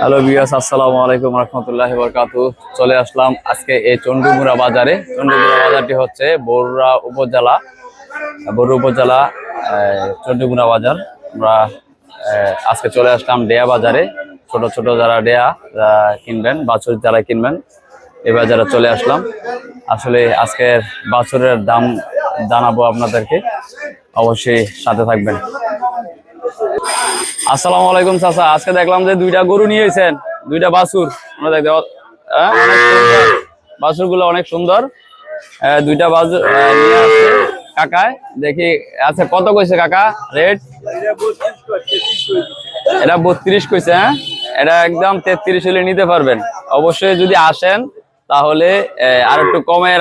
Hello viewers, আসসালামু আলাইকুম রাহমাতুল্লাহি ওয়া বারাকাতুহু। চলে আসলাম আজকে এই চন্ডীমুড়া বাজারে। চন্ডীমুড়া বাজারটি হচ্ছে বরুড়া উপজেলা চন্ডীমুড়া বাজার। আমরা আজকে চলে আসলাম ডেয়া বাজারে। ছোট ছোট যারা ডেয়া কিনবেন, বাছুর যারা কিনবেন, এই বাজারে চলে আসলাম। আসলে আজকের বাছুরের দাম জানাবো আপনাদেরকে, অবশ্যই সাথে থাকবেন। আসসালামু আলাইকুম চাচা, আজকে দেখলাম যে দুইটা গরু নিয়ে এসেছেন, দুইটা বাছুর। আমরা দেখতে বাছুর গুলো অনেক সুন্দর। দুইটা বাছুর নিয়ে আসছে কাকায়, দেখি আচ্ছা কত কইছে কাকা রেট? এটা 32 কইছে। হ্যাঁ, এটা একদম 33 হলে নিতে পারবেন। অবশ্যই যদি আসেন তাহলে আর একটু কমে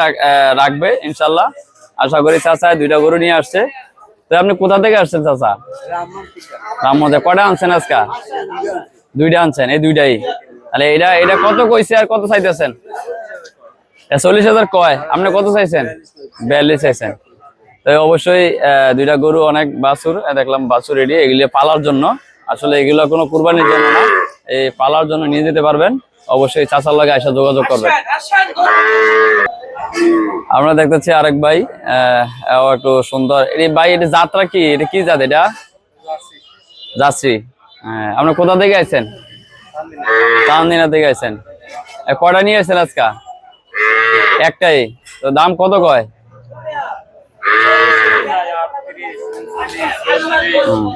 রাখবে ইনশাল্লাহ। আশা করি চাচা দুইটা গরু নিয়ে আসছে। তো আপনি কোথা থেকে আসছেন চাচা? রামমতে। কটা আনছেন আজকে? দুইটা আনছেন, এই দুইটাই। তাহলে এটা কত কইছে আর কত চাইতেছেন? 40,000 কয়, আপনি কত চাইছেন? 42 চাইছেন। তো অবশ্যই দুইটা গরু, অনেক বাছুর দেখলাম, বাছুর রেডি। এগুলো পালার জন্য, আসলে এগুলো কোনো কুরবানির জন্য না, এই পালার জন্য নিয়ে যেতে পারবেন। অবশ্যই চাচার লাগে এসে যোগাযোগ করবেন। আমরা দেখতেছি আরেক ভাই, একটু সুন্দর। এই ভাই এটা জাতটা কি? এটা কি জাত? এটা জার্সি। আপনি কোথা থেকে আইছেন? চান্দিনা থেকে আইছেন। কয়টা নিয়ে আসছেন আজকে? একটাই। তো দাম কত কয়?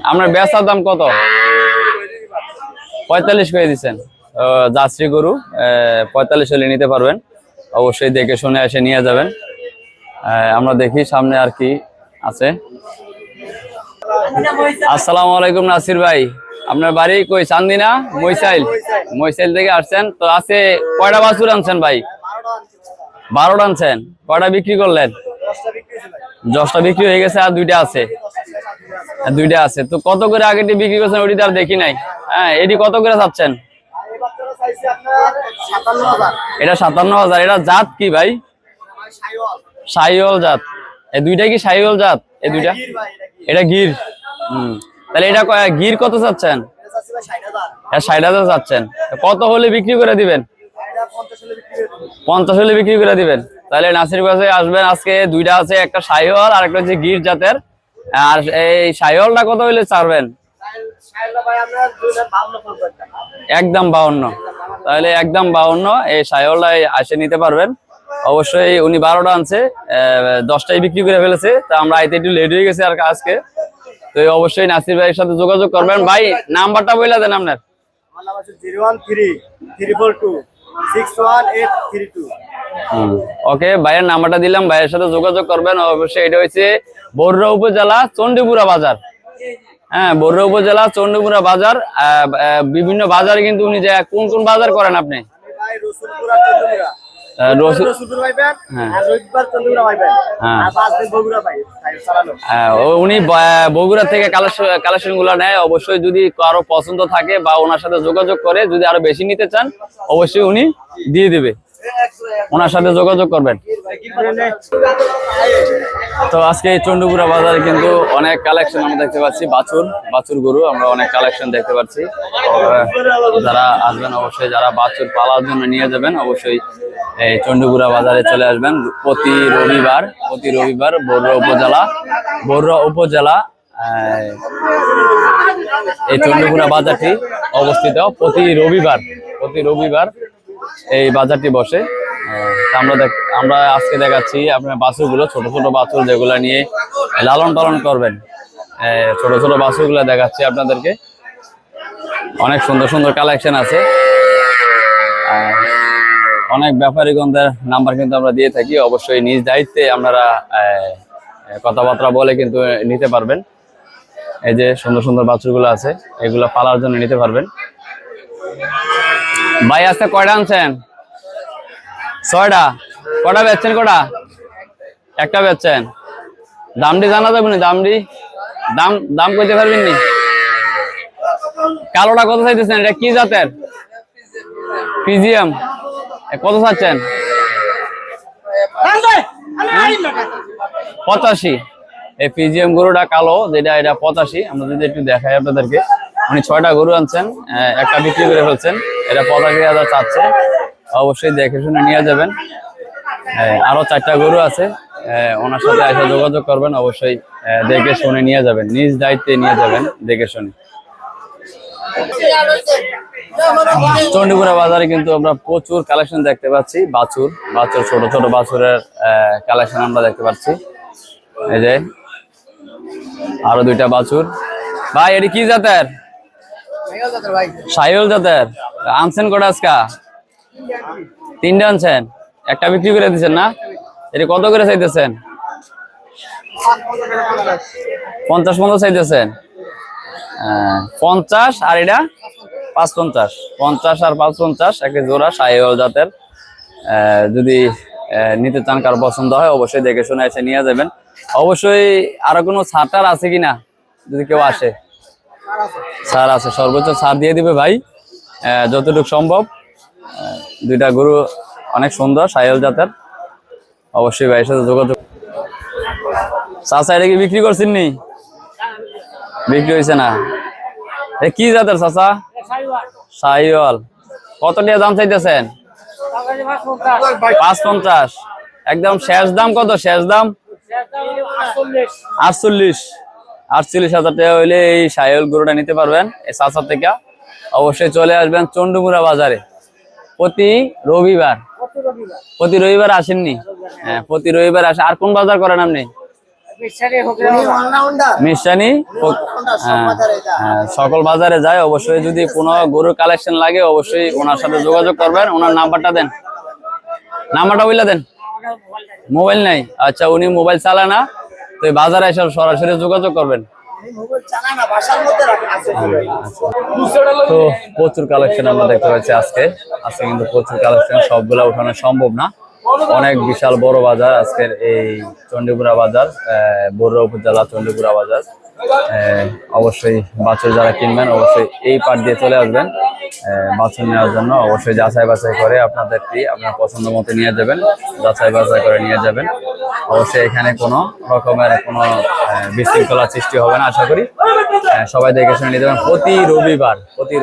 আপনার বেচার দাম কত? 45 করে দিচ্ছেন। জার্সি গরু 45 হলে নিতে পারবেন। অবশ্যই দেখে শুনে এসে নিয়ে যাবেন। আমরা দেখি সামনে আর কি আছে। আসসালামু আলাইকুম নাসির ভাই, আপনার বাড়ি কই? চান্দিনা? মইসাইল থেকে আসছেন। তো আছে কয়টা বাছুর আনছেন ভাই? 12টা আনছেন। কয়টা বিক্রি করলেন? 10টা বিক্রি হয়ে গেছে, আর দুইটা আছে। তো কত করে আগেটি বিক্রি করছেন? ওটি আর দেখি নাই। হ্যাঁ, এটি কত করে চাচ্ছেন? এটা 57,000। এটা জাত কি ভাই? শাহিওয়াল জাত। এই দুইটা কি শাহিওয়াল জাত? এই দুইটা এটা গির। তাহলে এটা গির কত চাচ্ছেন? 60,000 চাচ্ছেন। কত হলে বিক্রি করে দিবেন? 50 হলে বিক্রি করে দিবেন। তাহলে নাসির কাছে আসবেন আজকে। দুইটা আছে, একটা শাহিওয়াল আর একটা হচ্ছে গির জাতের। আর এই শাহিওয়ালটা কত হলে ছাড়বেন? একদম 52। তাহলে একদম 52 এই শাহিওয়ালটা আসে নিতে পারবেন। অবশ্যই উনি 12টা আনছে, 10টাই বিক্রি করে ফেলেছে। তা আমরা আইতে একটু লেট হয়ে গেছে আর আজকে। তো অবশ্যই নাসির ভাইয়ের সাথে যোগাযোগ করবেন। ভাই নাম্বারটা বলে দেন আপনার। ওকে, ভাইয়ের নাম্বারটা দিলাম, ভাইয়ের সাথে যোগাযোগ করবেন অবশ্যই। এটা হচ্ছে বরুড়া উপজেলা চন্ডীমুড়া বাজার। হ্যাঁ, বরুড়া উপজেলা চন্ডীমুড়া বাজার। বিভিন্ন বাজারে কিন্তু উনি যে কোন কোন বাজার করেন আপনি? উনি বগুড়া থেকে কালেকশন গুলো নেয়। অবশ্যই যদি কারো পছন্দ থাকে বা ওনার সাথে যোগাযোগ করে, যদি আরো বেশি নিতে চান অবশ্যই উনি দিয়ে দিবে। ওনার সাথে যোগাযোগ করবেন। তো আজকে এই চন্ডীমুড়া বাজারে কিন্তু অনেক কালেকশন আমরা দেখতে পাচ্ছি। বাছুর গরু আমরা অনেক কালেকশন দেখতে পাচ্ছি। যারা আসবেন অবশ্যই, যারা বাছুর পালার জন্য নিয়ে যাবেন অবশ্যই এই চন্ডীমুড়া বাজারে চলে আসবেন। প্রতি রবিবার বরুড়া উপজেলা এই চন্ডীমুড়া বাজারটি অবস্থিত। প্রতি রবিবার এই বাজারটি বসে। আমরা আজকে দেখাচ্ছি আপনার বাছুরগুলো, ছোট ছোট বাছুর যেগুলো নিয়ে লালন পালন করবেন। ছোট ছোট বাছুরগুলো দেখাচ্ছি আপনাদেরকে। অনেক সুন্দর সুন্দর কালেকশন আছে। অনেক ব্যাপারীগণদের নাম্বার কিন্তু আমরা দিয়ে থাকি। অবশ্যই নিজ দায়িত্বে আপনারা কথাবার্তা বলে কিন্তু নিতে পারবেন। এই যে সুন্দর সুন্দর বাছুরগুলো আছে, এগুলো পালার জন্য নিতে পারবেন। ভাই আজকে কয়টা আনছেন? 6টা। কটা বেচছেন? কটা? একটা বেচছেন। দামটি জানা যাবে না? দাম কইতে পারবেন নি? কালোটা কত চাইতেছেন? এটা কি জাতের? পিজিএম। কত চাচ্ছেন? 85। এই পিজিএম গরুটা কালো যেটা, এটা 85। আমরা যদি একটু দেখাই আপনাদেরকে, উনি 6টা গরু আনছেন, একটা বিক্রি করে ফেলছেন, এটা 85,000 চাচ্ছে। অবশ্যই দেখে শুনে নিয়ে যাবেন। আরো 4টা গরু আছে, ওনার সাথে এসে যোগাযোগ করবেন। অবশ্যই দেখে শুনে নিয়ে যাবেন, নিজ দায়িত্বে নিয়ে যাবেন দেখে শুনে। চণ্ডীপুরা বাজারে কিন্তু আমরা প্রচুর কালেকশন দেখতে পাচ্ছি। বাছুর ছোট ছোট বাছুরের কালেকশন আমরা দেখতে পাচ্ছি। এই যে আরো 2টা বাছুর। ভাই এটি কি জাতের? শাহিওয়াল জাতের। আনছেন কটা আজকা? 3টা আনছেন, একটা বিক্রি করে দিচ্ছেন না? এটি কত করে চাইতেছেন? 50 চাইতেছেন। 50 আর এটা 550। 50 আর 550 একটা জোড়া শাহিওয়াল জাতের। যদি নিতে চান, কার পছন্দ হয় অবশ্যই দেখে শুনে এসে নিয়ে যাবেন। অবশ্যই আরো কোনো ছাড় আছে কিনা যদি কেউ আসে? ছাড় আছে, সর্বোচ্চ ছাড় দিয়ে দিবে ভাই যতটুকু সম্ভব। 2টা গরু অনেক সুন্দর শাহিওয়াল জাতের। অবশ্যই ভাইয়ের সাথে যোগাযোগ। চাচা এটা কি বিক্রি করছেন নি? বিক্রি হয়েছে না? এ কি জাতের চাচা? শাহিওয়াল। কত টাকা দাম চাইতেছেন? 550। একদম শেষ দাম কত? শেষ দাম 48,000 টাকা হইলে এই শাহিওয়াল গরুটা নিতে পারবেন এই চাচা থেকে। অবশ্যই চলে আসবেন চণ্ডীপুরা বাজারে প্রতি রবিবার আসেননি? হ্যাঁ, প্রতি রবিবার আসে। আর কোন বাজার করেন আপনি? মিশানি। সকল বাজারে যায়। অবশ্যই যদি কোনো গরুর কালেকশন লাগে অবশ্যই ওনার সাথে যোগাযোগ করবেন। ওনার নাম্বারটা দেন, নাম্বারটা বলে দেন। মোবাইল নাই? আচ্ছা, উনি মোবাইল চালায় না, তো বাজারে এসে সরাসরি যোগাযোগ করবেন। তো প্রচুর কালেকশন আমরা দেখতে পাচ্ছি আজকে কিন্তু প্রচুর কালেকশন, সবগুলা উঠানো সম্ভব না। অনেক বিশাল বড় বাজার আজকের এই চণ্ডীপুরা বাজার, বড়ুয়া উপজেলা চণ্ডীপুরা বাজার। অবশ্যই বাছুর যারা কিনবেন অবশ্যই এই পাট দিয়ে চলে আসবেন বাছুর নেওয়ার জন্য। অবশ্যই যাচাই বাছাই করে আপনাদেরকে আপনার পছন্দ মতো নিয়ে যাবেন, যাচাই বাছাই করে নিয়ে যাবেন। অবশ্যই এখানে কোনো রকমের কোনো বিশৃঙ্খলা সৃষ্টি হবে না আশা করি। সবাই দেখে শুনে নিয়ে যাবেন। প্রতি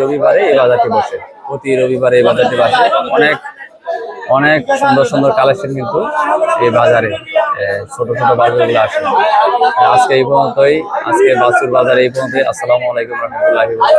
রবিবারে এই বাজারটি বসে। প্রতি রবিবারে এই বাজারটি বসে। অনেক সুন্দর সুন্দর কালেকশন কিন্তু এই বাজারে, ছোট ছোট বাজারগুলো আসে। আজকে এই পর্যন্তই, আজকে বাছুর বাজারে এই পর্যন্তই। আসসালামু আলাইকুম রহমতুল্লাহি ওয়া বারাকাতুহু।